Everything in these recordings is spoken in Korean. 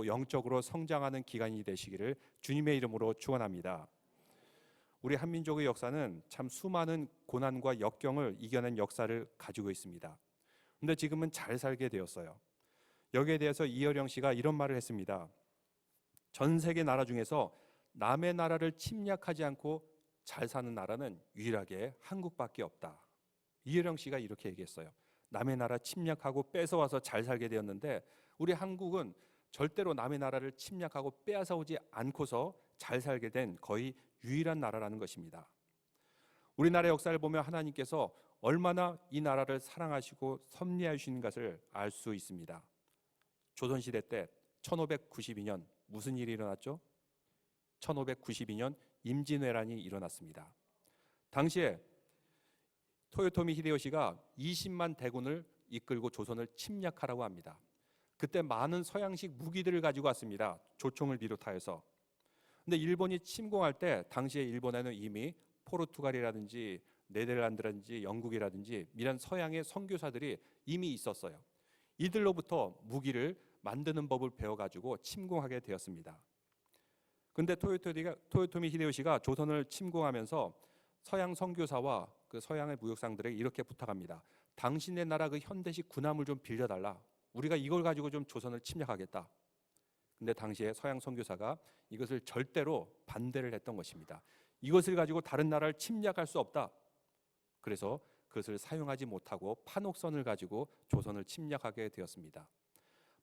영적으로 성장하는 기간이 되시기를 주님의 이름으로 축원합니다. 우리 한민족의 역사는 참 수많은 고난과 역경을 이겨낸 역사를 가지고 있습니다. 그런데 지금은 잘 살게 되었어요. 여기에 대해서 이어령 씨가 이런 말을 했습니다. 전 세계 나라 중에서 남의 나라를 침략하지 않고 잘 사는 나라는 유일하게 한국밖에 없다. 이어령 씨가 이렇게 얘기했어요. 남의 나라 침략하고 뺏어와서 잘 살게 되었는데 우리 한국은 절대로 남의 나라를 침략하고 빼앗아오지 않고서 잘 살게 된 거의 유일한 나라라는 것입니다. 우리나라의 역사를 보면 하나님께서 얼마나 이 나라를 사랑하시고 섭리하시는 것을 알 수 있습니다. 조선시대 때 1592년 무슨 일이 일어났죠? 1592년 임진왜란이 일어났습니다. 당시에 토요토미 히데요시가 20만 대군을 이끌고 조선을 침략하라고 합니다. 그때 많은 서양식 무기들을 가지고 왔습니다. 조총을 비롯하여서. 근데 일본이 침공할 때 당시에 일본에는 이미 포르투갈이라든지 네덜란드라든지 영국이라든지 이런 서양의 선교사들이 이미 있었어요. 이들로부터 무기를 만드는 법을 배워가지고 침공하게 되었습니다. 근데 토요토미 히데요시가 조선을 침공하면서 서양 선교사와 그 서양의 무역상들에게 이렇게 부탁합니다. 당신의 나라 그 현대식 군함을 좀 빌려달라. 우리가 이걸 가지고 좀 조선을 침략하겠다. 근데 당시에 서양 선교사가 이것을 절대로 반대를 했던 것입니다. 이것을 가지고 다른 나라를 침략할 수 없다. 그래서 그것을 사용하지 못하고 판옥선을 가지고 조선을 침략하게 되었습니다.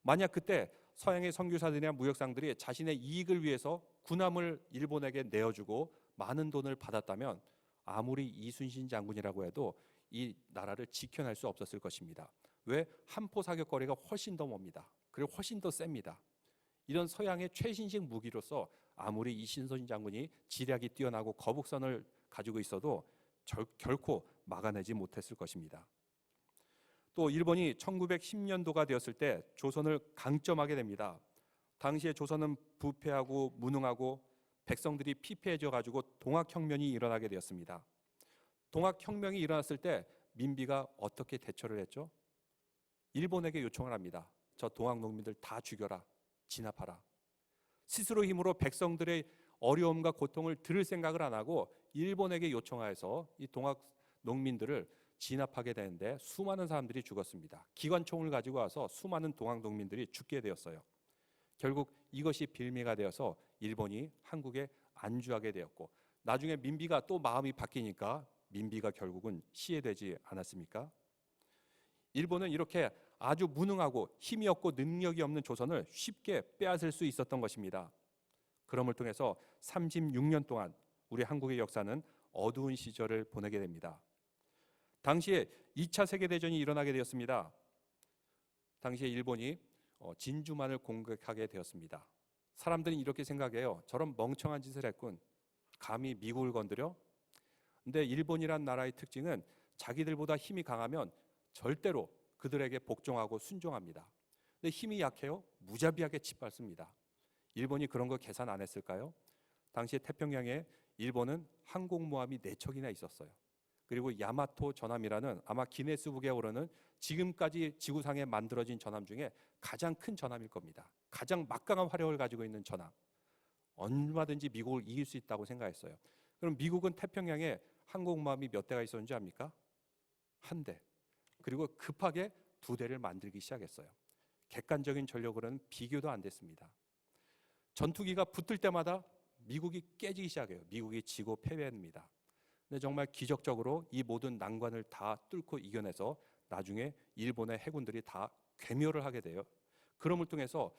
만약 그때 서양의 선교사들이나 무역상들이 자신의 이익을 위해서 군함을 일본에게 내어주고 많은 돈을 받았다면 아무리 이순신 장군이라고 해도 이 나라를 지켜낼 수 없었을 것입니다. 왜? 한포 사격거리가 훨씬 더 멉니다. 그리고 훨씬 더 셉니다. 이런 서양의 최신식 무기로서 아무리 이순신 장군이 지략이 뛰어나고 거북선을 가지고 있어도 결코 막아내지 못했을 것입니다. 또 일본이 1910년도가 되었을 때 조선을 강점하게 됩니다. 당시에 조선은 부패하고 무능하고 백성들이 피폐해져 가지고 동학혁명이 일어나게 되었습니다. 동학혁명이 일어났을 때 민비가 어떻게 대처를 했죠? 일본에게 요청을 합니다. 저 동학 농민들 다 죽여라. 진압하라. 스스로 힘으로 백성들의 어려움과 고통을 들을 생각을 안 하고 일본에게 요청하여서 이 동학 농민들을 진압하게 되는데 수많은 사람들이 죽었습니다. 기관총을 가지고 와서 수많은 동학 농민들이 죽게 되었어요. 결국 이것이 빌미가 되어서 일본이 한국에 안주하게 되었고 나중에 민비가 또 마음이 바뀌니까 민비가 결국은 시해되지 않았습니까? 일본은 이렇게 아주 무능하고 힘이 없고 능력이 없는 조선을 쉽게 빼앗을 수 있었던 것입니다. 그럼을 통해서 36년 동안 우리 한국의 역사는 어두운 시절을 보내게 됩니다. 당시에 2차 세계대전이 일어나게 되었습니다. 당시에 일본이 진주만을 공격하게 되었습니다. 사람들은 이렇게 생각해요. 저런 멍청한 짓을 했군. 감히 미국을 건드려? 근데 일본이란 나라의 특징은 자기들보다 힘이 강하면 절대로 그들에게 복종하고 순종합니다. 근데 힘이 약해요? 무자비하게 짓밟습니다. 일본이 그런 거 계산 안 했을까요? 당시에 태평양에 일본은 항공모함이 4척이나 있었어요. 그리고 야마토 전함이라는 아마 기네스북에 오르는 지금까지 지구상에 만들어진 전함 중에 가장 큰 전함일 겁니다. 가장 막강한 화력을 가지고 있는 전함. 얼마든지 미국을 이길 수 있다고 생각했어요. 그럼 미국은 태평양에 항공모함이 몇 대가 있었는지 압니까? 1대. 그리고 급하게 2대를 만들기 시작했어요. 객관적인 전력으로는 비교도 안 됐습니다. 전투기가 붙을 때마다 미국이 깨지기 시작해요. 미국이 지고 패배합니다. 근데 정말 기적적으로 이 모든 난관을 다 뚫고 이겨내서 나중에 일본의 해군들이 다 괴멸을 하게 돼요. 그럼을 통해서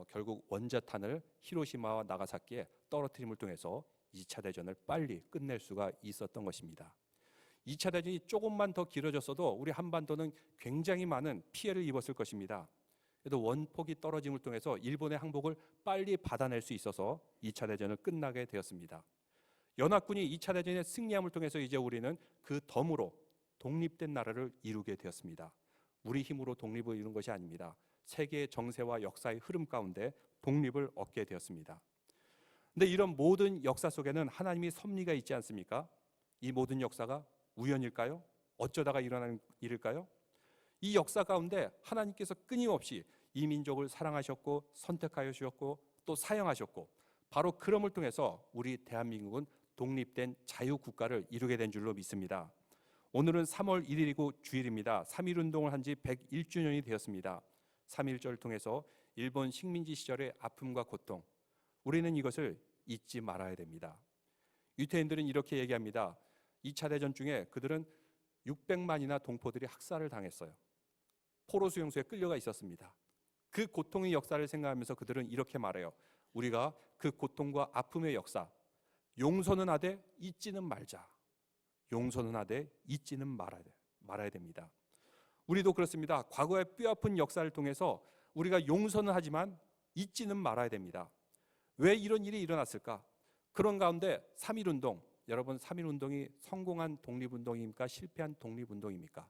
결국 원자탄을 히로시마와 나가사키에 떨어뜨림을 통해서 2차 대전을 빨리 끝낼 수가 있었던 것입니다. 2차 대전이 조금만 더 길어졌어도 우리 한반도는 굉장히 많은 피해를 입었을 것입니다. 그래도 원폭이 떨어짐을 통해서 일본의 항복을 빨리 받아낼 수 있어서 2차 대전을 끝나게 되었습니다. 연합군이 2차 대전에 승리함을 통해서 이제 우리는 그 덤으로 독립된 나라를 이루게 되었습니다. 우리 힘으로 독립을 이룬 것이 아닙니다. 세계의 정세와 역사의 흐름 가운데 독립을 얻게 되었습니다. 근데 이런 모든 역사 속에는 하나님의 섭리가 있지 않습니까? 이 모든 역사가 우연일까요? 어쩌다가 일어나는 일일까요? 이 역사 가운데 하나님께서 끊임없이 이 민족을 사랑하셨고 선택하여 주셨고 또 사용하셨고, 바로 그럼을 통해서 우리 대한민국은 독립된 자유국가를 이루게 된 줄로 믿습니다. 오늘은 3월 1일이고 주일입니다. 3.1운동을 한 지 101주년이 되었습니다. 3.1절을 통해서 일본 식민지 시절의 아픔과 고통, 우리는 이것을 잊지 말아야 됩니다. 유태인들은 이렇게 얘기합니다. 2차 대전 중에 그들은 600만이나 동포들이 학살을 당했어요. 포로 수용소에 끌려가 있었습니다. 그 고통의 역사를 생각하면서 그들은 이렇게 말해요. 우리가 그 고통과 아픔의 역사, 용서는 하되 잊지는 말자. 용서는 하되 잊지는 말아야 됩니다. 우리도 그렇습니다. 과거의 뼈아픈 역사를 통해서 우리가 용서는 하지만 잊지는 말아야 됩니다. 왜 이런 일이 일어났을까? 그런 가운데 3.1운동, 여러분 3.1운동이 성공한 독립운동입니까? 실패한 독립운동입니까?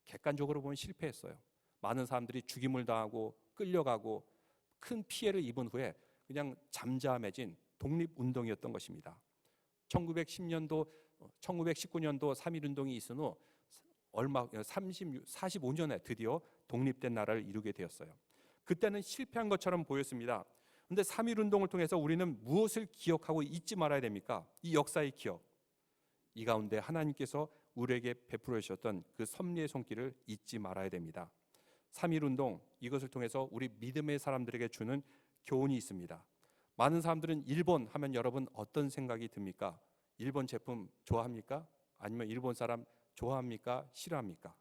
객관적으로 보면 실패했어요. 많은 사람들이 죽임을 당하고 끌려가고 큰 피해를 입은 후에 그냥 잠잠해진 독립운동이었던 것입니다. 1919년도 3.1운동이 있은 후 45년에 드디어 독립된 나라를 이루게 되었어요. 그때는 실패한 것처럼 보였습니다. 그런데 3.1운동을 통해서 우리는 무엇을 기억하고 잊지 말아야 됩니까? 이 역사의 기억. 이 가운데 하나님께서 우리에게 베풀어 주셨던 그 섭리의 손길을 잊지 말아야 됩니다. 3.1운동, 이것을 통해서 우리 믿음의 사람들에게 주는 교훈이 있습니다. 많은 사람들은 일본 하면 여러분 어떤 생각이 듭니까? 일본 제품 좋아합니까? 아니면 일본 사람 좋아합니까? 싫어합니까?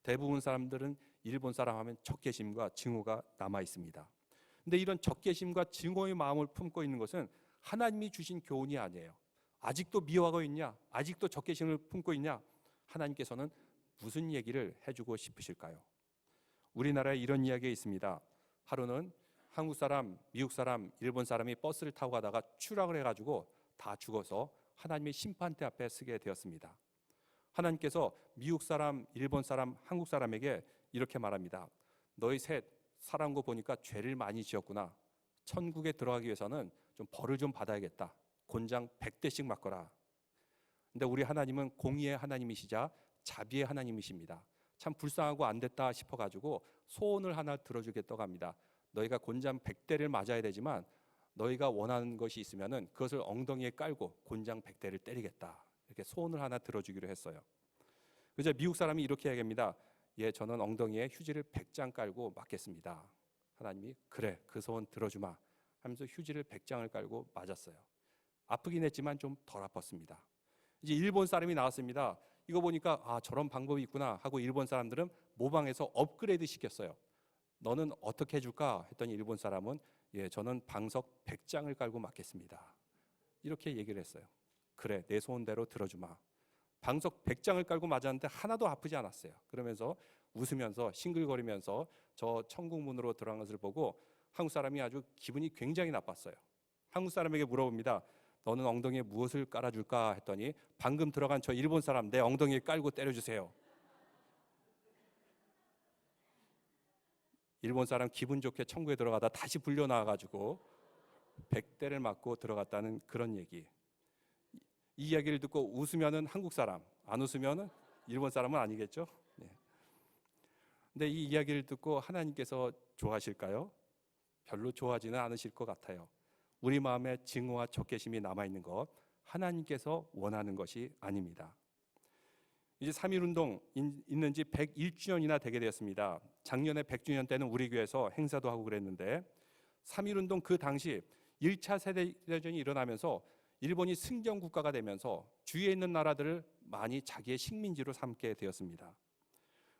대부분 사람들은 일본 사람 하면 적개심과 증오가 남아 있습니다. 근데 이런 적개심과 증오의 마음을 품고 있는 것은 하나님이 주신 교훈이 아니에요. 아직도 미워하고 있냐? 아직도 적개심을 품고 있냐? 하나님께서는 무슨 얘기를 해주고 싶으실까요? 우리나라에 이런 이야기가 있습니다. 하루는 한국 사람, 미국 사람, 일본 사람이 버스를 타고 가다가 추락을 해가지고 다 죽어서 하나님의 심판대 앞에 서게 되었습니다. 하나님께서 미국 사람, 일본 사람, 한국 사람에게 이렇게 말합니다. 너희 셋 살아온 거 보니까 죄를 많이 지었구나. 천국에 들어가기 위해서는 좀 벌을 좀 받아야겠다. 곤장 100대씩 맞거라. 근데 우리 하나님은 공의의 하나님이시자 자비의 하나님이십니다. 참 불쌍하고 안 됐다 싶어가지고 소원을 하나 들어주겠다고 합니다. 너희가 곤장 100대를 맞아야 되지만 너희가 원하는 것이 있으면은 그것을 엉덩이에 깔고 곤장 100대를 때리겠다. 이렇게 소원을 하나 들어주기로 했어요. 그래서 미국 사람이 이렇게 얘기합니다. 예, 저는 엉덩이에 휴지를 100장 깔고 맞겠습니다. 하나님이 그래, 그 소원 들어주마 하면서 휴지를 100장을 깔고 맞았어요. 아프긴 했지만 좀 덜 아팠습니다. 이제 일본 사람이 나왔습니다. 이거 보니까 아, 저런 방법이 있구나 하고 일본 사람들은 모방해서 업그레이드 시켰어요. 너는 어떻게 해줄까 했더니 일본 사람은 예, 저는 방석 100장을 깔고 맞겠습니다. 이렇게 얘기를 했어요. 그래, 내 소원대로 들어주마. 방석 100장을 깔고 맞았는데 하나도 아프지 않았어요. 그러면서 웃으면서 싱글거리면서 저 천국문으로 들어간 것을 보고 한국 사람이 아주 기분이 굉장히 나빴어요. 한국 사람에게 물어봅니다. 너는 엉덩이에 무엇을 깔아줄까 했더니 방금 들어간 저 일본 사람 내 엉덩이에 깔고 때려주세요. 일본 사람 기분 좋게 천국에 들어가다 다시 불려 나와가지고 100대를 맞고 들어갔다는 그런 얘기. 이 이야기를 듣고 웃으면은 한국 사람, 안 웃으면은 일본 사람은 아니겠죠? 네. 근데 이 이야기를 듣고 하나님께서 좋아하실까요? 별로 좋아하지는 않으실 것 같아요. 우리 마음에 증오와 적개심이 남아있는 것, 하나님께서 원하는 것이 아닙니다. 이제 3.1운동 있는 지 101주년이나 되게 되었습니다. 작년에 100주년 때는 우리 교회에서 행사도 하고 그랬는데 3.1운동 그 당시 1차 세계대전이 일어나면서 일본이 승전 국가가 되면서 주위에 있는 나라들을 많이 자기의 식민지로 삼게 되었습니다.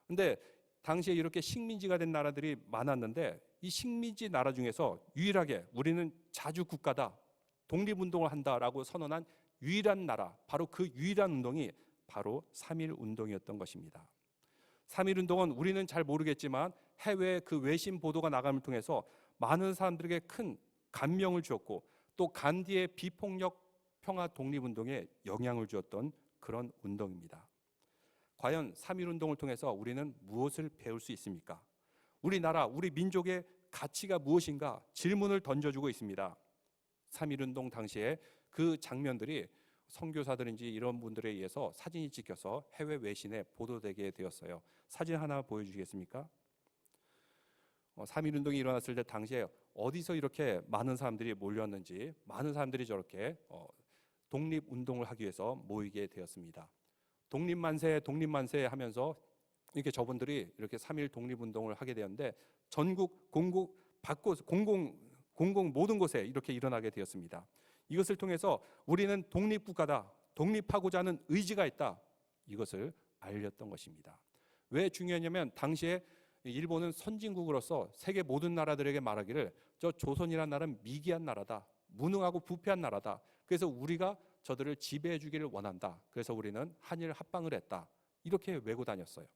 그런데 당시에 이렇게 식민지가 된 나라들이 많았는데 이 식민지 나라 중에서 유일하게 우리는 자주 국가다, 독립운동을 한다라고 선언한 유일한 나라, 바로 그 유일한 운동이 바로 3.1운동이었던 것입니다. 3.1운동은 우리는 잘 모르겠지만 해외 그 외신 보도가 나감을 통해서 많은 사람들에게 큰 감명을 주었고 또 간디의 비폭력 평화 독립운동에 영향을 주었던 그런 운동입니다. 과연 3.1운동을 통해서 우리는 무엇을 배울 수 있습니까? 우리나라, 우리 민족의 가치가 무엇인가 질문을 던져주고 있습니다. 3.1운동 당시에 그 장면들이 선교사들인지 이런 분들에 의해서 사진이 찍혀서 해외 외신에 보도되게 되었어요. 사진 하나 보여주시겠습니까? 3.1 운동이 일어났을 때 당시에 어디서 이렇게 많은 사람들이 몰렸는지, 많은 사람들이 저렇게 독립 운동을 하기 위해서 모이게 되었습니다. 독립만세, 독립만세 하면서 이렇게 저분들이 이렇게 3.1 독립 운동을 하게 되었는데 전국 공공 모든 곳에 이렇게 일어나게 되었습니다. 이것을 통해서 우리는 독립국가다, 독립하고자 하는 의지가 있다, 이것을 알렸던 것입니다. 왜 중요하냐면 당시에 일본은 선진국으로서 세계 모든 나라들에게 말하기를 저 조선이라는 나라는 미개한 나라다, 무능하고 부패한 나라다, 그래서 우리가 저들을 지배해 주기를 원한다, 그래서 우리는 한일 합방을 했다, 이렇게 외고 다녔어요.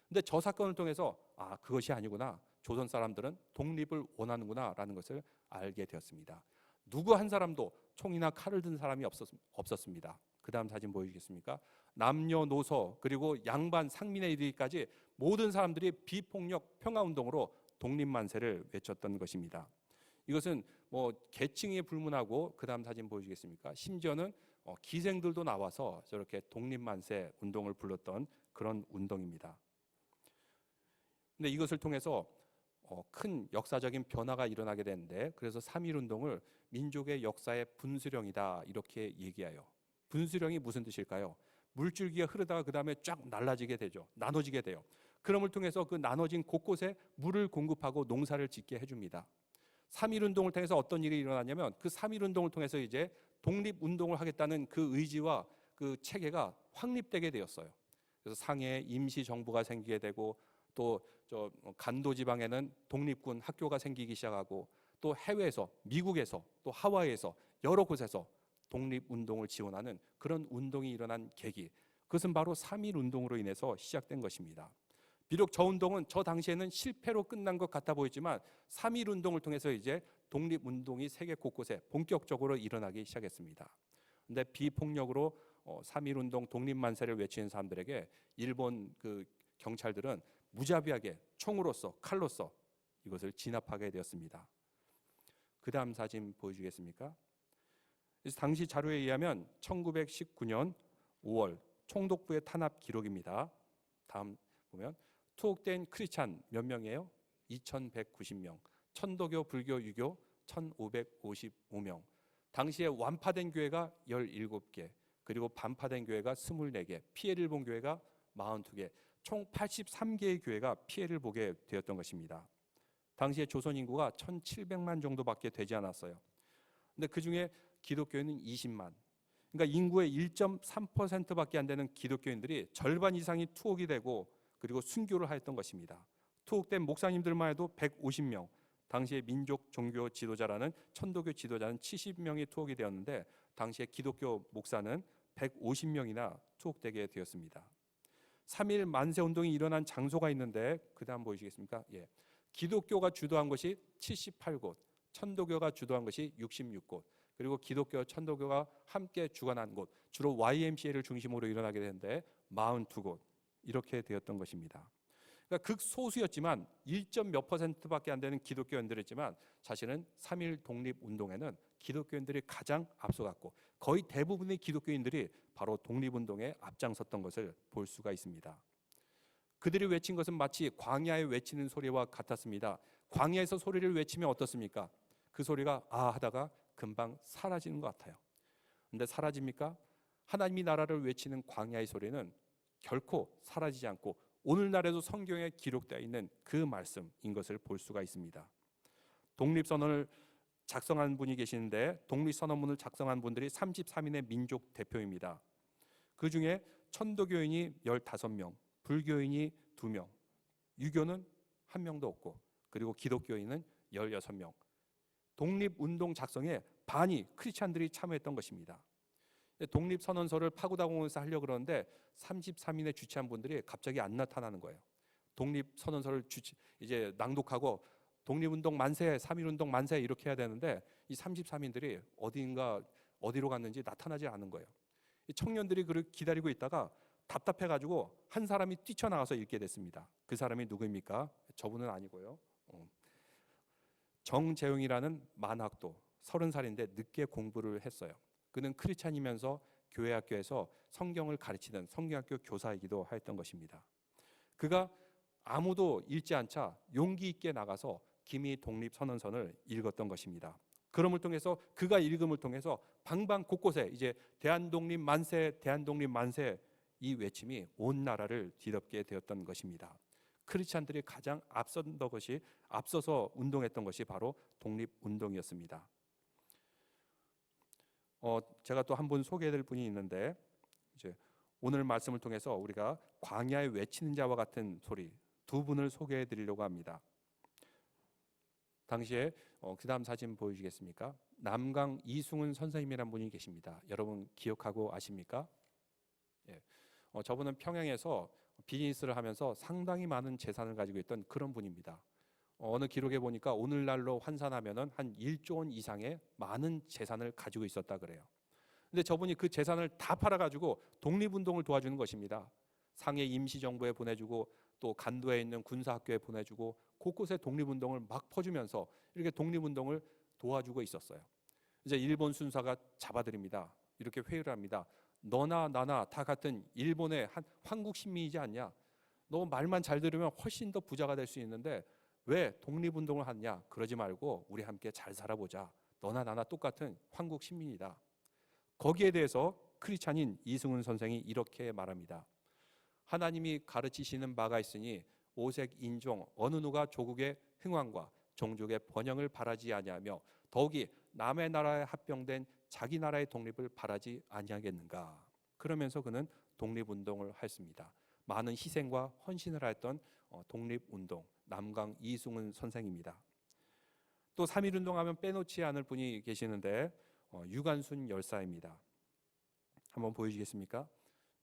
근데 저 사건을 통해서 그것이 아니구나, 조선 사람들은 독립을 원하는구나 라는 것을 알게 되었습니다. 누구 한 사람도 총이나 칼을 든 사람이 없었습니다. 그 다음 사진 보여주겠습니까? 남녀노소 그리고 양반 상민에 이르기까지 모든 사람들이 비폭력 평화운동으로 독립만세를 외쳤던 것입니다. 이것은 계층에 불문하고, 그 다음 사진 보여주겠습니까? 심지어는 기생들도 나와서 저렇게 독립만세 운동을 불렀던 그런 운동입니다. 근데 이것을 통해서 큰 역사적인 변화가 일어나게 되는데, 그래서 3.1 운동을 민족의 역사의 분수령이다 이렇게 얘기해요. 분수령이 무슨 뜻일까요? 물줄기가 흐르다가 그 다음에 쫙 날라지게 되죠. 나눠지게 돼요. 그럼을 통해서 그 나눠진 곳곳에 물을 공급하고 농사를 짓게 해줍니다. 3.1 운동을 통해서 어떤 일이 일어나냐면, 그 3.1 운동을 통해서 이제 독립 운동을 하겠다는 그 의지와 그 체계가 확립되게 되었어요. 그래서 상해에 임시 정부가 생기게 되고, 또 저 간도 지방에는 독립군 학교가 생기기 시작하고, 또 해외에서, 미국에서, 또 하와이에서 여러 곳에서 독립 운동을 지원하는 그런 운동이 일어난 계기, 그것은 바로 3.1 운동으로 인해서 시작된 것입니다. 비록 저 운동은 저 당시에는 실패로 끝난 것 같아 보이지만 3.1 운동을 통해서 이제 독립 운동이 세계 곳곳에 본격적으로 일어나기 시작했습니다. 근데 비폭력으로 3.1 운동 독립만세를 외치는 사람들에게 일본 그 경찰들은 무자비하게 총으로써, 칼로써 이것을 진압하게 되었습니다. 그 다음 사진 보여주겠습니까? 당시 자료에 의하면 1919년 5월 총독부의 탄압 기록입니다. 다음 보면 투옥된 크리스찬 몇 명이에요? 2190명, 천도교, 불교, 유교 1555명, 당시에 완파된 교회가 17개, 그리고 반파된 교회가 24개, 피해를 본 교회가 42개, 총 83개의 교회가 피해를 보게 되었던 것입니다. 당시에 조선 인구가 1700만 정도밖에 되지 않았어요. 근데 그 중에 기독교인은 20만, 그러니까 인구의 1.3%밖에 안 되는 기독교인들이 절반 이상이 투옥이 되고, 그리고 순교를 하였던 것입니다. 투옥된 목사님들만 해도 150명, 당시에 민족 종교 지도자라는 천도교 지도자는 70명이 투옥이 되었는데, 당시에 기독교 목사는 150명이나 투옥되게 되었습니다. 3.1 만세 운동이 일어난 장소가 있는데, 그 다음 보여주시겠습니까? 예. 기독교가 주도한 것이 78곳, 천도교가 주도한 것이 66곳, 그리고 기독교, 천도교가 함께 주관한 곳, 주로 YMCA를 중심으로 일어나게 되는데 42곳, 이렇게 되었던 것입니다. 그러니까 극소수였지만 1몇 %밖에 안 되는 기독교인들이었지만, 사실은 3.1 독립운동에는 기독교인들이 가장 앞서갔고, 거의 대부분의 기독교인들이 바로 독립운동에 앞장섰던 것을 볼 수가 있습니다. 그들이 외친 것은 마치 광야에 외치는 소리와 같았습니다. 광야에서 소리를 외치면 어떻습니까? 그 소리가 하다가 금방 사라지는 것 같아요. 근데 사라집니까? 하나님의 나라를 외치는 광야의 소리는 결코 사라지지 않고 오늘날에도 성경에 기록되어 있는 그 말씀인 것을 볼 수가 있습니다. 독립선언을 작성한 분이 계시는데, 독립선언문을 작성한 분들이 33인의 민족 대표입니다. 그 중에 천도교인이 15명, 불교인이 2명, 유교는 1명도 없고, 그리고 기독교인은 16명. 독립운동 작성에 반이 크리스찬들이 참여했던 것입니다. 독립선언서를 파고다공원에서 하려고 그러는데 33인의 주최한 분들이 갑자기 안 나타나는 거예요. 독립선언서를 이제 낭독하고 독립운동 만세, 3.1 운동 만세 이렇게 해야 되는데, 이 33인들이 어디로 갔는지 나타나지 않은 거예요. 이 청년들이 그를 기다리고 있다가 답답해가지고 한 사람이 뛰쳐나가서 읽게 됐습니다. 그 사람이 누구입니까? 저분은 아니고요. 정재용이라는 만학도 30살인데 늦게 공부를 했어요. 그는 크리스찬이면서 교회 학교에서 성경을 가르치는 성경학교 교사이기도 하였던 것입니다. 그가 아무도 읽지 않자 용기 있게 나가서 기미 독립선언선을 읽었던 것입니다. 그럼을 통해서 그가 읽음을 통해서 방방 곳곳에 이제 대한독립 만세, 대한독립 만세 이 외침이 온 나라를 뒤덮게 되었던 것입니다. 크리스찬들이 가장 앞서서 운동했던 것이 바로 독립운동이었습니다. 제가 또 한 분 소개해드릴 분이 있는데 이제 오늘 말씀을 통해서 우리가 광야에 외치는 자와 같은 소리 두 분을 소개해드리려고 합니다. 당시에 그 다음 사진 보여주시겠습니까? 남강 이승훈 선생님이라는 분이 계십니다. 여러분 기억하고 아십니까? 예. 저분은 평양에서 비즈니스를 하면서 상당히 많은 재산을 가지고 있던 그런 분입니다. 어느 기록에 보니까 오늘날로 환산하면은 한 1조 원 이상의 많은 재산을 가지고 있었다 그래요. 근데 저분이 그 재산을 다 팔아가지고 독립운동을 도와주는 것입니다. 상해 임시정부에 보내주고 또 간도에 있는 군사학교에 보내주고 곳곳에 독립운동을 막 퍼주면서 이렇게 독립운동을 도와주고 있었어요. 이제 일본 순사가 잡아들입니다. 이렇게 회의를 합니다. 너나 나나 다 같은 일본의 한 황국 신민이지 않냐? 너 말만 잘 들으면 훨씬 더 부자가 될 수 있는데 왜 독립운동을 하냐? 그러지 말고 우리 함께 잘 살아보자. 너나 나나 똑같은 황국 신민이다. 거기에 대해서 크리스찬인 이승훈 선생이 이렇게 말합니다. 하나님이 가르치시는 바가 있으니 오색 인종 어느 누가 조국의 흥왕과 종족의 번영을 바라지 아니하며 더욱이 남의 나라에 합병된 자기 나라의 독립을 바라지 아니하겠는가. 그러면서 그는 독립운동을 했습니다. 많은 희생과 헌신을 하였던 독립운동 남강 이승훈 선생입니다. 또 3.1운동하면 빼놓지 않을 분이 계시는데 유관순 열사입니다. 한번 보여주시겠습니까?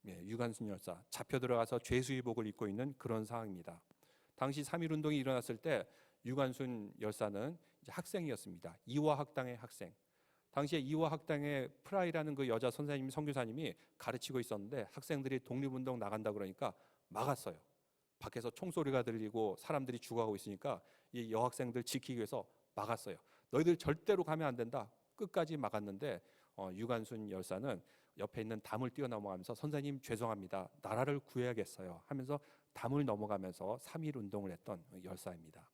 예, 유관순 열사 잡혀 들어가서 죄수의복을 입고 있는 그런 상황입니다. 당시 3.1운동이 일어났을 때 유관순 열사는 이제 학생이었습니다. 이화학당의 학생. 당시에 이화학당의 프라이라는 그 여자 선생님 선교사님이 가르치고 있었는데 학생들이 독립운동 나간다 그러니까 막았어요. 밖에서 총소리가 들리고 사람들이 죽어가고 있으니까 이 여학생들 지키기 위해서 막았어요. 너희들 절대로 가면 안 된다. 끝까지 막았는데 유관순 열사는 옆에 있는 담을 뛰어넘어가면서 선생님 죄송합니다. 나라를 구해야겠어요 하면서 담을 넘어가면서 3.1운동을 했던 열사입니다.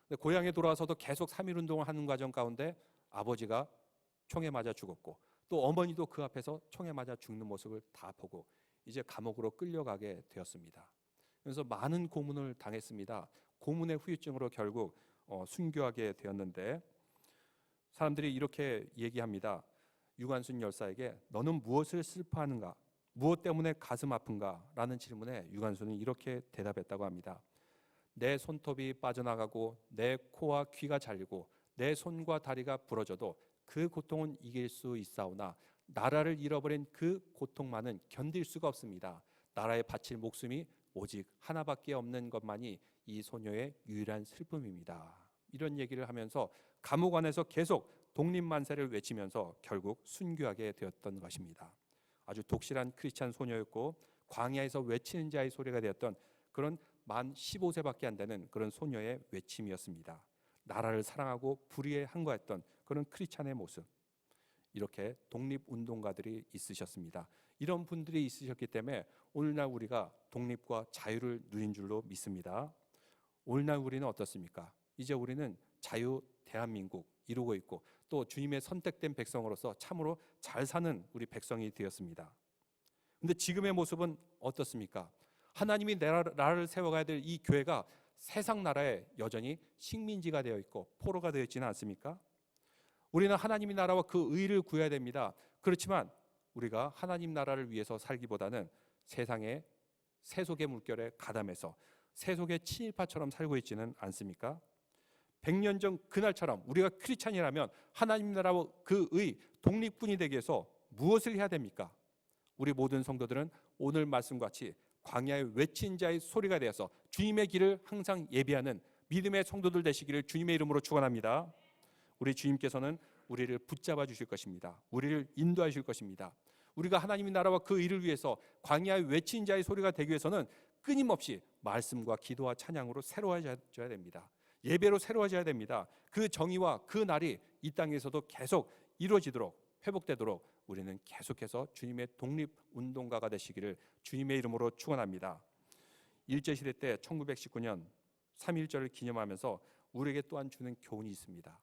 근데 고향에 돌아와서도 계속 3.1운동을 하는 과정 가운데 아버지가 총에 맞아 죽었고 또 어머니도 그 앞에서 총에 맞아 죽는 모습을 다 보고 이제 감옥으로 끌려가게 되었습니다. 그래서 많은 고문을 당했습니다. 고문의 후유증으로 결국 순교하게 되었는데 사람들이 이렇게 얘기합니다. 유관순 열사에게 너는 무엇을 슬퍼하는가? 무엇 때문에 가슴 아픈가? 라는 질문에 유관순은 이렇게 대답했다고 합니다. 내 손톱이 빠져나가고 내 코와 귀가 잘리고 내 손과 다리가 부러져도 그 고통은 이길 수 있사오나 나라를 잃어버린 그 고통만은 견딜 수가 없습니다. 나라에 바칠 목숨이 오직 하나밖에 없는 것만이 이 소녀의 유일한 슬픔입니다. 이런 얘기를 하면서 감옥 안에서 계속 독립만세를 외치면서 결국 순교하게 되었던 것입니다. 아주 독실한 크리스찬 소녀였고 광야에서 외치는 자의 소리가 되었던 그런 만 15세밖에 안 되는 그런 소녀의 외침이었습니다. 나라를 사랑하고 불의에 항거했던 그런 크리스찬의 모습. 이렇게 독립운동가들이 있으셨습니다. 이런 분들이 있으셨기 때문에 오늘날 우리가 독립과 자유를 누린 줄로 믿습니다. 오늘날 우리는 어떻습니까? 이제 우리는 자유 대한민국 이루고 있고 또 주님의 선택된 백성으로서 참으로 잘 사는 우리 백성이 되었습니다. 그런데 지금의 모습은 어떻습니까? 하나님이 나라를 세워가야 될 이 교회가 세상 나라에 여전히 식민지가 되어 있고 포로가 되어 있지는 않습니까? 우리는 하나님의 나라와 그 의를 구해야 됩니다. 그렇지만 우리가 하나님 나라를 위해서 살기보다는 세상의 세속의 물결에 가담해서 세속의 친일파처럼 살고 있지는 않습니까? 100년 전 그날처럼 우리가 크리스찬이라면 하나님 나라와 그 의 독립군이 되기 위해서 무엇을 해야 됩니까? 우리 모든 성도들은 오늘 말씀과 같이 광야의 외친 자의 소리가 되어서 주님의 길을 항상 예비하는 믿음의 성도들 되시기를 주님의 이름으로 축원합니다. 우리 주님께서는 우리를 붙잡아 주실 것입니다. 우리를 인도하실 것입니다. 우리가 하나님의 나라와 그 일을 위해서 광야의 외친 자의 소리가 되기 위해서는 끊임없이 말씀과 기도와 찬양으로 새로워져야 됩니다. 예배로 새로워져야 됩니다. 그 정의와 그 날이 이 땅에서도 계속 이루어지도록 회복되도록 우리는 계속해서 주님의 독립운동가가 되시기를 주님의 이름으로 축원합니다. 일제시대 때 1919년 3.1절을 기념하면서 우리에게 또한 주는 교훈이 있습니다.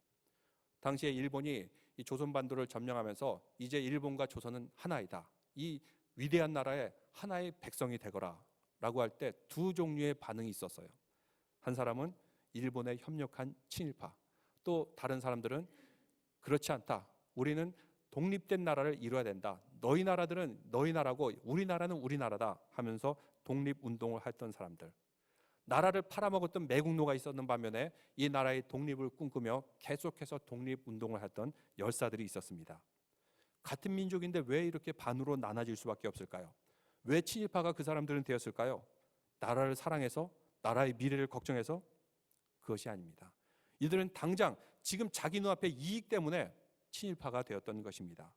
당시에 일본이 이 조선반도를 점령하면서 이제 일본과 조선은 하나이다, 이 위대한 나라의 하나의 백성이 되거라 라고 할 때 두 종류의 반응이 있었어요. 한 사람은 일본에 협력한 친일파, 또 다른 사람들은 그렇지 않다, 우리는 독립된 나라를 이루어야 된다, 너희 나라들은 너희 나라고 우리나라는 우리나라다 하면서 독립운동을 했던 사람들, 나라를 팔아먹었던 매국노가 있었는 반면에 이 나라의 독립을 꿈꾸며 계속해서 독립운동을 했던 열사들이 있었습니다. 같은 민족인데 왜 이렇게 반으로 나눠질 수밖에 없을까요? 왜 친일파가 그 사람들은 되었을까요? 나라를 사랑해서, 나라의 미래를 걱정해서? 그것이 아닙니다. 이들은 당장 지금 자기 눈앞에 이익 때문에 친일파가 되었던 것입니다.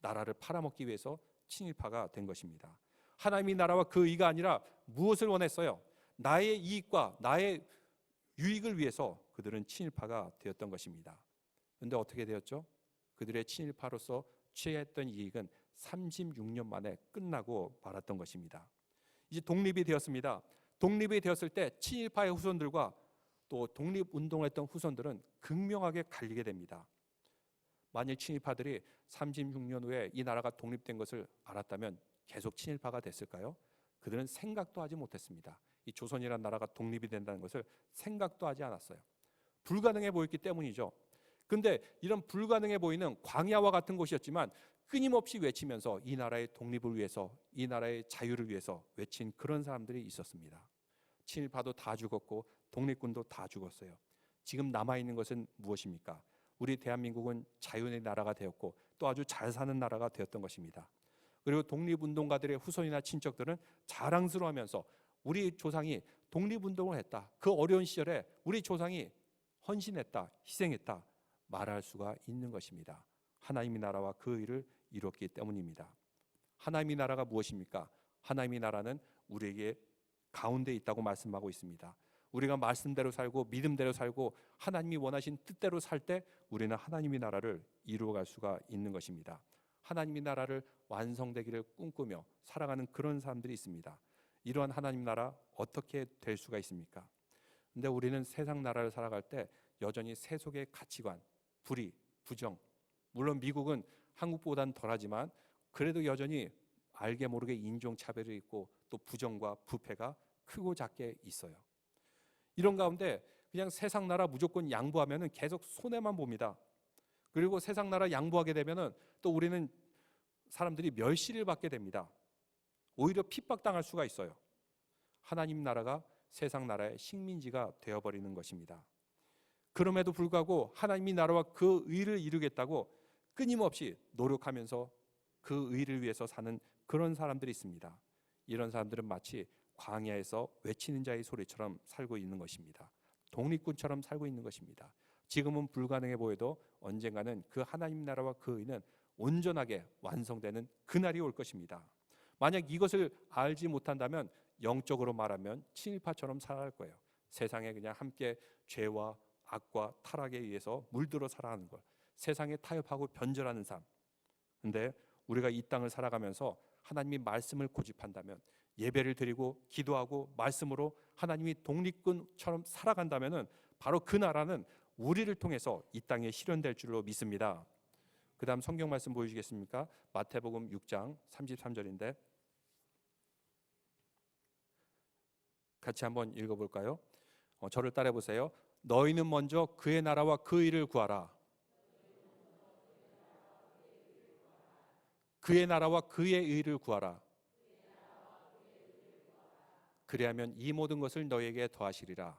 나라를 팔아먹기 위해서 친일파가 된 것입니다. 하나님의 나라와 그 의가 아니라 무엇을 원했어요? 나의 이익과 나의 유익을 위해서 그들은 친일파가 되었던 것입니다. 그런데 어떻게 되었죠? 그들의 친일파로서 취했던 이익은 36년 만에 끝나고 말았던 것입니다. 이제 독립이 되었습니다. 독립이 되었을 때 친일파의 후손들과 또 독립운동을 했던 후손들은 극명하게 갈리게 됩니다. 만일 친일파들이 36년 후에 이 나라가 독립된 것을 알았다면 계속 친일파가 됐을까요? 그들은 생각도 하지 못했습니다. 이 조선이라는 나라가 독립이 된다는 것을 생각도 하지 않았어요. 불가능해 보였기 때문이죠. 근데 이런 불가능해 보이는 광야와 같은 곳이었지만 끊임없이 외치면서 이 나라의 독립을 위해서, 이 나라의 자유를 위해서 외친 그런 사람들이 있었습니다. 친일파도 다 죽었고 독립군도 다 죽었어요. 지금 남아있는 것은 무엇입니까? 우리 대한민국은 자유의 나라가 되었고 또 아주 잘 사는 나라가 되었던 것입니다. 그리고 독립운동가들의 후손이나 친척들은 자랑스러워하면서 우리 조상이 독립운동을 했다, 그 어려운 시절에 우리 조상이 헌신했다, 희생했다 말할 수가 있는 것입니다. 하나님의 나라와 그 의를 이뤘기 때문입니다. 하나님의 나라가 무엇입니까? 하나님의 나라는 우리에게 가운데 있다고 말씀하고 있습니다. 우리가 말씀대로 살고 믿음대로 살고 하나님이 원하신 뜻대로 살 때 우리는 하나님의 나라를 이루어갈 수가 있는 것입니다. 하나님의 나라를 완성되기를 꿈꾸며 살아가는 그런 사람들이 있습니다. 이러한 하나님 나라 어떻게 될 수가 있습니까? 근데 우리는 세상 나라를 살아갈 때 여전히 세속의 가치관, 불의, 부정, 물론 미국은 한국보다는 덜하지만 그래도 여전히 알게 모르게 인종차별이 있고 또 부정과 부패가 크고 작게 있어요. 이런 가운데 그냥 세상 나라 무조건 양보하면 계속 손해만 봅니다. 그리고 세상 나라 양보하게 되면 또 우리는 사람들이 멸시를 받게 됩니다. 오히려 핍박당할 수가 있어요. 하나님 나라가 세상 나라의 식민지가 되어버리는 것입니다. 그럼에도 불구하고 하나님의 나라와 그 의를 이루겠다고 끊임없이 노력하면서 그 의를 위해서 사는 그런 사람들이 있습니다. 이런 사람들은 마치 광야에서 외치는 자의 소리처럼 살고 있는 것입니다. 독립군처럼 살고 있는 것입니다. 지금은 불가능해 보여도 언젠가는 그 하나님 나라와 그 의는 온전하게 완성되는 그날이 올 것입니다. 만약 이것을 알지 못한다면 영적으로 말하면 친일파처럼 살아갈 거예요. 세상에 그냥 함께 죄와 악과 타락에 의해서 물들어 살아가는 것, 세상에 타협하고 변절하는 삶. 근데 우리가 이 땅을 살아가면서 하나님이 말씀을 고집한다면, 예배를 드리고 기도하고 말씀으로 하나님이 독립군처럼 살아간다면 바로 그 나라는 우리를 통해서 이 땅에 실현될 줄로 믿습니다. 그 다음 성경 말씀 보여주시겠습니까? 마태복음 6장 33절인데 같이 한번 읽어볼까요? 저를 따라 보세요. 너희는 먼저 그의 나라와 그 의를 구하라. 그의 나라와 그의 의를 구하라. 그리하면 이 모든 것을 너희에게 더하시리라.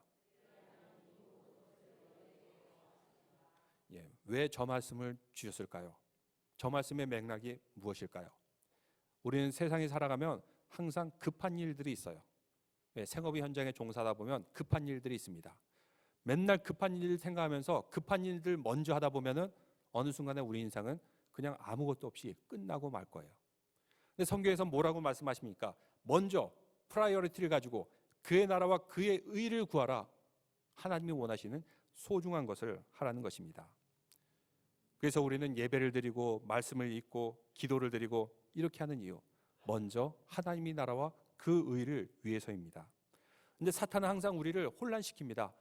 왜 저 말씀을 주셨을까요? 저 말씀의 맥락이 무엇일까요? 우리는 세상에 살아가면 항상 급한 일들이 있어요. 생업의 현장에 종사하다 보면 급한 일들이 있습니다. 맨날 급한 일 생각하면서 급한 일들 먼저 하다 보면은 어느 순간에 우리 인생은 그냥 아무것도 없이 끝나고 말 거예요. 근데 성경에서 뭐라고 말씀하십니까? 먼저 프라이어리티를 가지고 그의 나라와 그의 의를 구하라. 하나님이 원하시는 소중한 것을 하라는 것입니다. 그래서 우리는 예배를 드리고 말씀을 읽고 기도를 드리고 이렇게 하는 이유, 먼저 하나님의 나라와 그 의를 위해서입니다. 근데 사탄은 항상 우리를 혼란시킵니다.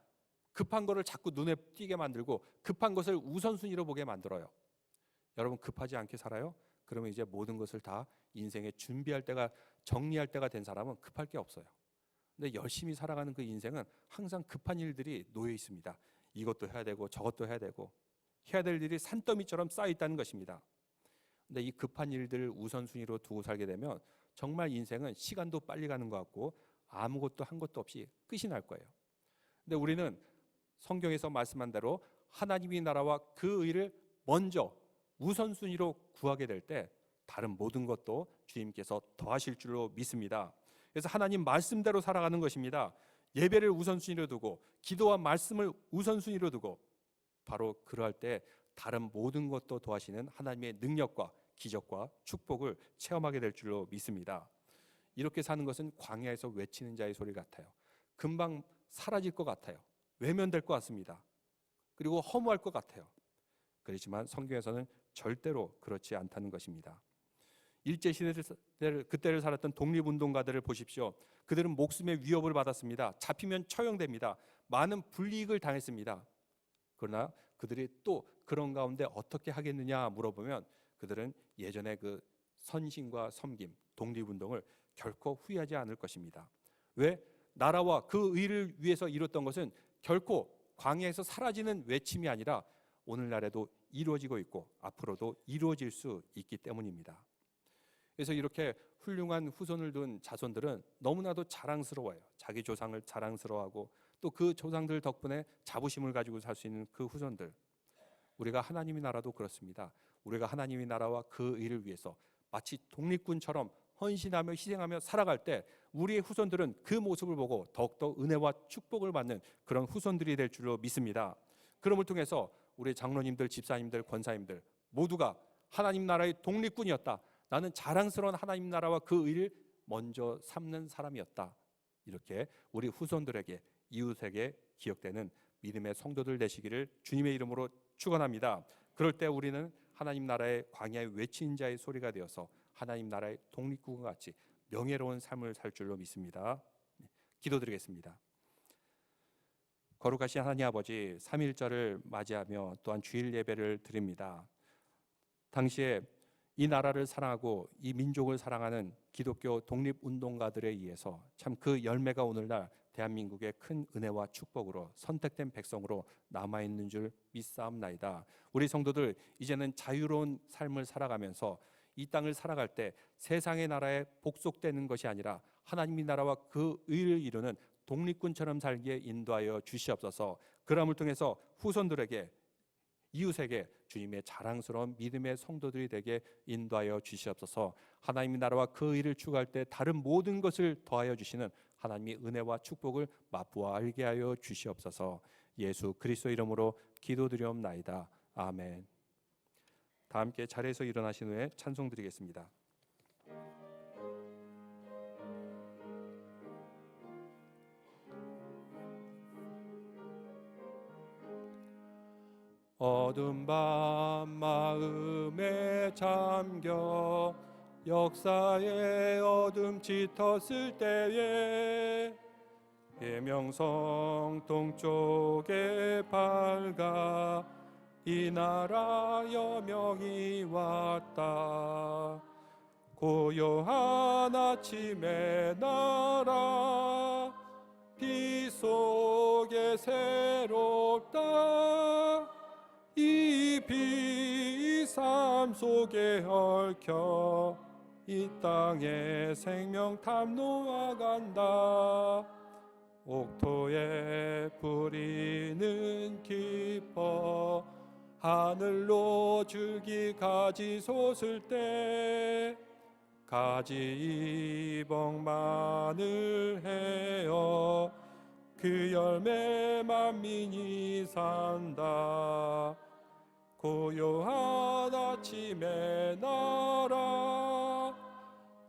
급한 거를 자꾸 눈에 띄게 만들고 급한 것을 우선순위로 보게 만들어요. 여러분 급하지 않게 살아요? 그러면 이제 모든 것을 다 인생에 준비할 때가, 정리할 때가 된 사람은 급할 게 없어요. 근데 열심히 살아가는 그 인생은 항상 급한 일들이 놓여 있습니다. 이것도 해야 되고 저것도 해야 되고 해야 될 일이 산더미처럼 쌓여 있다는 것입니다. 근데 이 급한 일들을 우선순위로 두고 살게 되면 정말 인생은 시간도 빨리 가는 것 같고 아무것도 한 것도 없이 끝이 날 거예요. 근데 우리는 성경에서 말씀한 대로 하나님의 나라와 그 의를 먼저 우선순위로 구하게 될 때 다른 모든 것도 주님께서 더하실 줄로 믿습니다. 그래서 하나님 말씀대로 살아가는 것입니다. 예배를 우선순위로 두고 기도와 말씀을 우선순위로 두고 바로 그러할 때 다른 모든 것도 더하시는 하나님의 능력과 기적과 축복을 체험하게 될 줄로 믿습니다. 이렇게 사는 것은 광야에서 외치는 자의 소리 같아요. 금방 사라질 것 같아요. 외면될 것 같습니다. 그리고 허무할 것 같아요. 그렇지만 성경에서는 절대로 그렇지 않다는 것입니다. 일제시대를 그때를 살았던 독립운동가들을 보십시오. 그들은 목숨의 위협을 받았습니다. 잡히면 처형됩니다. 많은 불이익을 당했습니다. 그러나 그들이 또 그런 가운데 어떻게 하겠느냐 물어보면 그들은 예전에 그 선신과 섬김, 독립운동을 결코 후회하지 않을 것입니다. 왜? 나라와 그 의를 위해서 이뤘던 것은 결코 광야에서 사라지는 외침이 아니라 오늘날에도 이루어지고 있고 앞으로도 이루어질 수 있기 때문입니다. 그래서 이렇게 훌륭한 후손을 둔 자손들은 너무나도 자랑스러워요. 자기 조상을 자랑스러워하고 또 그 조상들 덕분에 자부심을 가지고 살 수 있는 그 후손들. 우리가 하나님의 나라도 그렇습니다. 우리가 하나님의 나라와 그 의를 위해서 마치 독립군처럼 헌신하며 희생하며 살아갈 때 우리의 후손들은 그 모습을 보고 더욱더 은혜와 축복을 받는 그런 후손들이 될 줄로 믿습니다. 그럼을 통해서 우리 장로님들, 집사님들, 권사님들 모두가 하나님 나라의 독립군이었다. 나는 자랑스러운 하나님 나라와 그 의를 먼저 삼는 사람이었다. 이렇게 우리 후손들에게, 이웃에게 기억되는 믿음의 성도들 되시기를 주님의 이름으로 축원합니다. 그럴 때 우리는 하나님 나라의 광야의 외치는 자의 소리가 되어서 하나님 나라의 독립군과 같이 명예로운 삶을 살 줄로 믿습니다. 기도드리겠습니다. 거룩하신 하나님 아버지, 3.1절을 맞이하며 또한 주일 예배를 드립니다. 당시에 이 나라를 사랑하고 이 민족을 사랑하는 기독교 독립운동가들에 의해서 참 그 열매가 오늘날 대한민국의 큰 은혜와 축복으로 선택된 백성으로 남아있는 줄 믿사옵나이다. 우리 성도들 이제는 자유로운 삶을 살아가면서 이 땅을 살아갈 때 세상의 나라에 복속되는 것이 아니라 하나님의 나라와 그 의를 이루는 독립군처럼 살기에 인도하여 주시옵소서. 그럼을 통해서 후손들에게, 이웃에게 주님의 자랑스러운 믿음의 성도들이 되게 인도하여 주시옵소서. 하나님의 나라와 그 의를 추구할 때 다른 모든 것을 더하여 주시는 하나님의 은혜와 축복을 맛보아 알게 하여 주시옵소서. 예수 그리스도 이름으로 기도드리옵나이다. 아멘. 다 함께 자리에서 일어나신 후에 찬송 드리겠습니다. 어두운 밤 마음에 잠겨 역사의 어둠 짙었을 때에 예명성 동쪽에 밝아 이 나라 여명이 왔다. 고요한 아침의 나라 빛 속에 새롭다. 이 비삼 속에 얽혀 이 땅에 생명 탐로아간다. 옥토에 뿌리는 기뻐 하늘로 줄기 가지 솟을 때 가지 이봉 마늘 헤어 그 열매 만민이 산다. 고요한 아침의 나라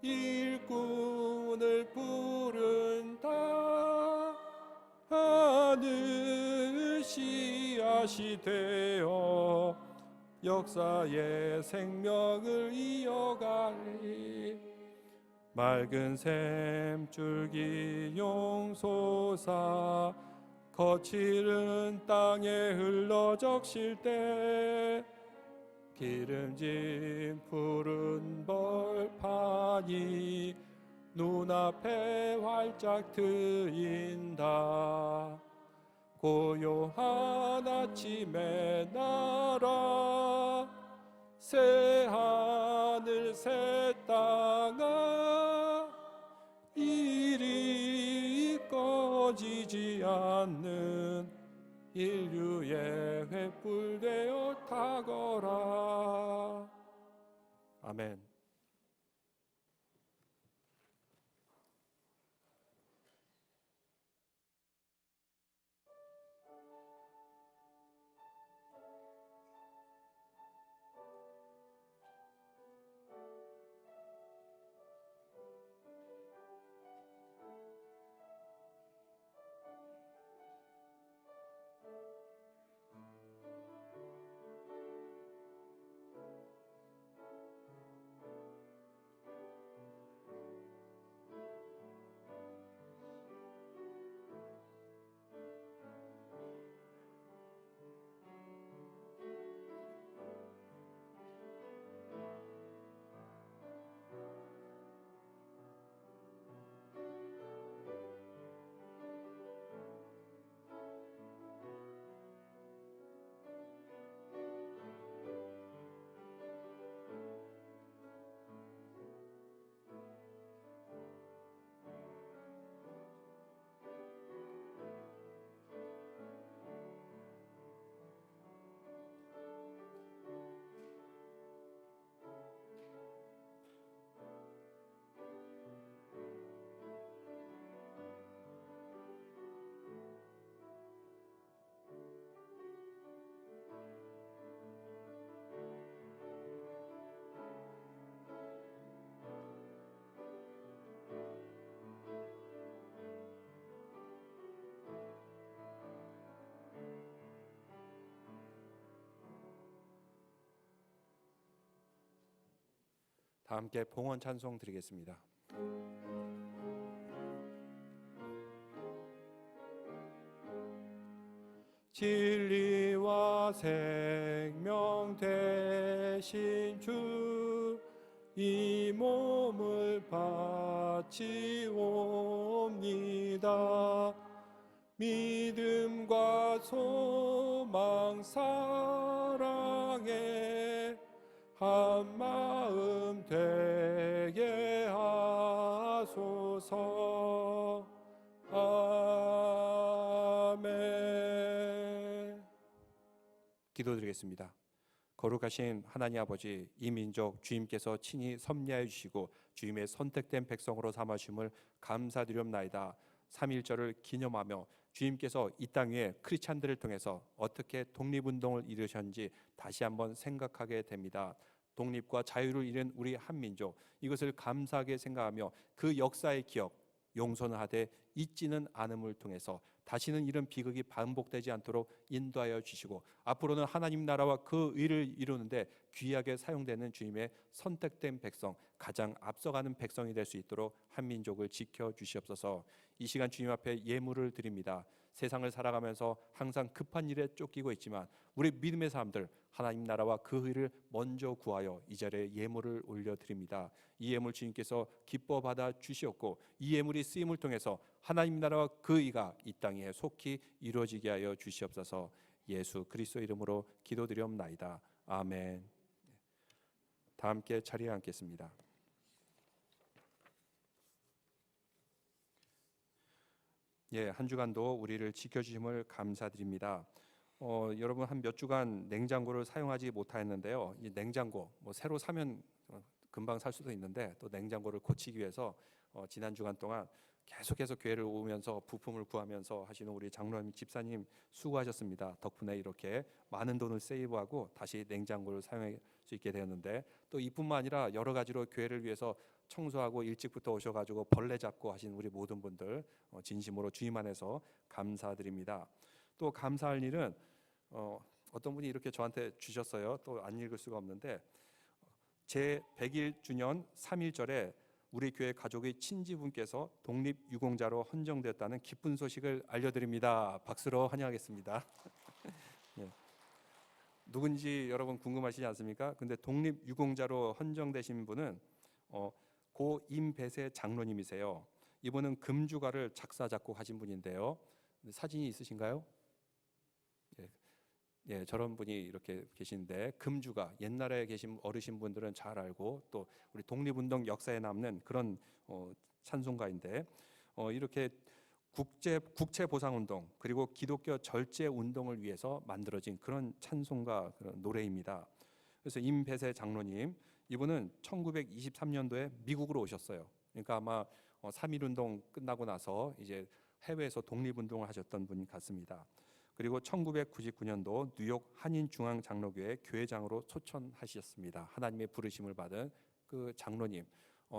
일꾼을 부른다. 하늘 씨앗이 되어 역사의 생명을 이어가리. 맑은 샘줄기 용솟아 거칠은 땅에 흘러 적실 때 기름진 푸른 벌판이 눈앞에 활짝 트인다. 고요한 아침의 나라 새 하늘 새 땅아 이리 꺼지지 않는 인류의 횃불 되어 타거라. 아멘. 다 함께 봉헌 찬송 드리겠습니다. 진리와 생명 되신 주, 이 몸을 바치옵니다. 믿음과 소망 사랑에 한 마음 되게 하소서. 아멘. 기도드리겠습니다. 거룩하신 하나님 아버지, 이 민족 주님께서 친히 섭리하여 주시고 주님의 선택된 백성으로 삼으심을 감사드리옵나이다. 3.1절을 기념하며 주님께서 이 땅 위에 크리스찬들을 통해서 어떻게 독립운동을 이루셨는지 다시 한번 생각하게 됩니다. 독립과 자유를 잃은 우리 한민족, 이것을 감사하게 생각하며 그 역사의 기억, 용서는 하되 잊지는 않음을 통해서 다시는 이런 비극이 반복되지 않도록 인도하여 주시고, 앞으로는 하나님 나라와 그 의를 이루는데 귀하게 사용되는 주님의 선택된 백성, 가장 앞서가는 백성이 될 수 있도록 한민족을 지켜주시옵소서. 이 시간 주님 앞에 예물을 드립니다. 세상을 살아가면서 항상 급한 일에 쫓기고 있지만 우리 믿음의 사람들, 하나님 나라와 그 의를 먼저 구하여 이 자리에 예물을 올려드립니다. 이 예물 주님께서 기뻐 받아 주시옵고, 이 예물이 쓰임을 통해서 하나님 나라와 그 의가 이 땅에 속히 이루어지게 하여 주시옵소서. 예수 그리스도 이름으로 기도드리옵나이다. 아멘. 다 함께 자리에 앉겠습니다. 한 주간도 우리를 지켜주심을 감사드립니다. 여러분, 한 몇 주간 냉장고를 사용하지 못하였는데요. 이 냉장고 새로 사면 금방 살 수도 있는데, 또 냉장고를 고치기 위해서 지난 주간 동안 계속해서 교회를 오면서 부품을 구하면서 하시는 우리 장로님, 집사님 수고하셨습니다. 덕분에 이렇게 많은 돈을 세이브하고 다시 냉장고를 사용할 수 있게 되었는데, 또 이뿐만 아니라 여러 가지로 교회를 위해서 청소하고 일찍부터 오셔가지고 벌레 잡고 하신 우리 모든 분들 진심으로 주님 안에서 감사드립니다. 또 감사할 일은 어떤 분이 이렇게 저한테 주셨어요. 또 안 읽을 수가 없는데, 제 100일 주년 3.1절에 우리 교회 가족의 친지분께서 독립유공자로 헌정됐다는 기쁜 소식을 알려드립니다. 박수로 환영하겠습니다. 네. 누군지 여러분 궁금하시지 않습니까? 근데 독립유공자로 헌정되신 분은 고 임배세 장로님이세요. 이분은 금주가를 작사 작곡하신 분인데요. 사진이 있으신가요? 예. 예, 저런 분이 이렇게 계신데 금주가 옛날에 계신 어르신 분들은 잘 알고 또 우리 독립운동 역사에 남는 그런 찬송가인데 이렇게 국제 보상 운동 그리고 기독교 절제 운동을 위해서 만들어진 그런 찬송가 그런 노래입니다. 그래서 임배세 장로님 이분은 1923년도에 미국으로 오셨어요. 그러니까 아마 3.1 운동 끝나고 나서 이제 해외에서 독립운동을 하셨던 분 같습니다. 그리고 1999년도 뉴욕 한인중앙장로교회 교회장으로 초청하셨습니다. 하나님의 부르심을 받은 그 장로님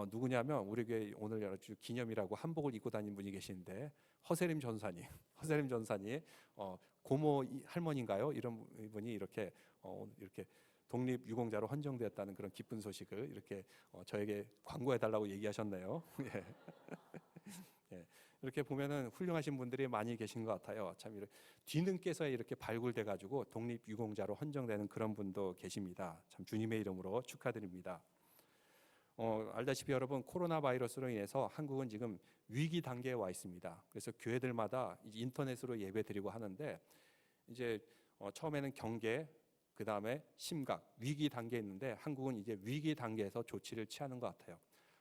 누구냐면 우리 교회 오늘 아주 기념이라고 한복을 입고 다니는 분이 계시는데 허세림 전사님, 허세림 전사님 고모 할머니인가요? 이런 분이 이렇게 이렇게 독립유공자로 헌정되었다는 그런 기쁜 소식을 이렇게 저에게 광고해 달라고 얘기하셨네요. 예. 예. 이렇게 보면은 훌륭하신 분들이 많이 계신 것 같아요. 참 이렇게 뒤늦게서 이렇게 발굴돼 가지고 독립유공자로 헌정되는 그런 분도 계십니다. 참 주님의 이름으로 축하드립니다. 알다시피 여러분 코로나 바이러스로 인해서 한국은 지금 위기 단계에 와 있습니다. 그래서 교회들마다 이제 인터넷으로 예배드리고 하는데 이제 처음에는 경계, 그 다음에 심각, 위기 단계에 있는데 한국은 이제 위기 단계에서 조치를 취하는 것 같아요.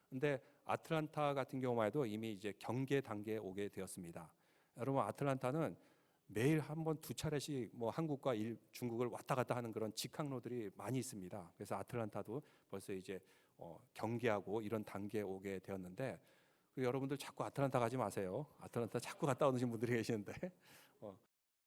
근데 아틀란타 같은 경우만 해도 이미 이제 경계 단계에 오게 되었습니다. 여러분 아틀란타는 매일 한 번 두 차례씩 뭐 한국과 중국을 왔다 갔다 하는 그런 직항로들이 많이 있습니다. 그래서 아틀란타도 벌써 이제 경계하고 이런 단계에 오게 되었는데 여러분들 자꾸 아틀란타 가지 마세요. 아틀란타 자꾸 갔다 오신 분들이 계시는데